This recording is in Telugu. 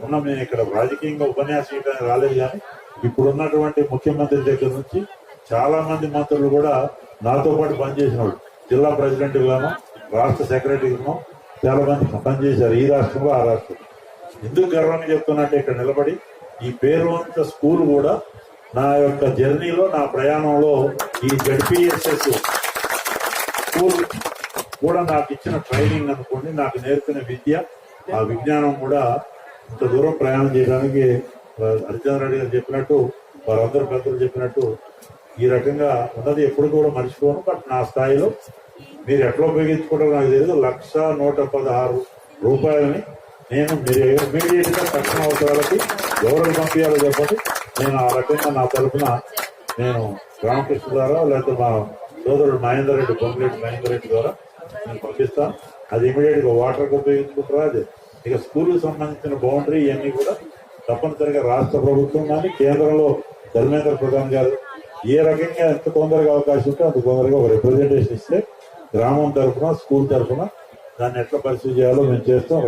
ఉన్న నేను ఇక్కడ రాజకీయంగా ఉపన్యాసం చేయడానికి రాలేదు, కానీ ఇప్పుడున్నటువంటి ముఖ్యమంత్రి దగ్గర నుంచి చాలా మంది మంత్రులు కూడా నాతో పాటు పనిచేసిన వాళ్ళు, జిల్లా ప్రెసిడెంట్ గాను రాష్ట్ర సెక్రటరీగాను చాలా మంది పనిచేశారు, ఈ రాష్ట్రంలో ఆ రాష్ట్రంలో. ఎందుకు గర్వంగా చెప్తున్నట్టే ఇక్కడ నిలబడి ఈ పేరువంత స్కూల్ కూడా నా యొక్క జర్నీలో, నా ప్రయాణంలో ఈ జడ్పీఎస్ఎస్ స్కూల్ కూడా నాకు ఇచ్చిన ట్రైనింగ్ అనుకోండి, నాకు నేర్పిన విద్య, ఆ విజ్ఞానం కూడా ఇంత దూరం ప్రయాణం చేయడానికి హరిచంద్ర రెడ్డి గారు చెప్పినట్టు, వారందరూ పెద్దలు చెప్పినట్టు ఈ రకంగా ఉన్నది ఎప్పుడు కూడా మర్చిపోను. బట్ నా స్థాయిలో మీరు ఎట్లా ఉపయోగించుకుంటారో నాకు తెలియదు. 1,116 రూపాయలని నేను మీరు ఇమీడియట్ గా తక్షణ అవసరాలకి ఎవరికి పంపించాలో చెప్పండి. నేను ఆ రకంగా నా తరఫున నేను రామకృష్ణ ద్వారా లేకపోతే మా సోదరుడు మహేందర్ రెడ్డి, పొంగిరెడ్డి మహేందర్ రెడ్డి ద్వారా నేను పంపిస్తాను. అది ఇమీడియట్ గా వాటర్కి ఉపయోగించుకుంటారా. అదే ఇక స్కూల్కి సంబంధించిన బౌండరీ ఇవన్నీ కూడా తప్పనిసరిగా రాష్ట్ర ప్రభుత్వం కానీ కేంద్రంలో ధర్మేంద్ర ప్రధాన్ గారు ఏ రకంగా ఎంత తొందరగా అవకాశం ఉంటే అంత తొందరగా ఒక రిప్రజెంటేషన్ ఇస్తే గ్రామం తరఫున, స్కూల్ తరఫున దాన్ని ఎట్లా పరిస్థితి చేయాలో మేము చేస్తాం.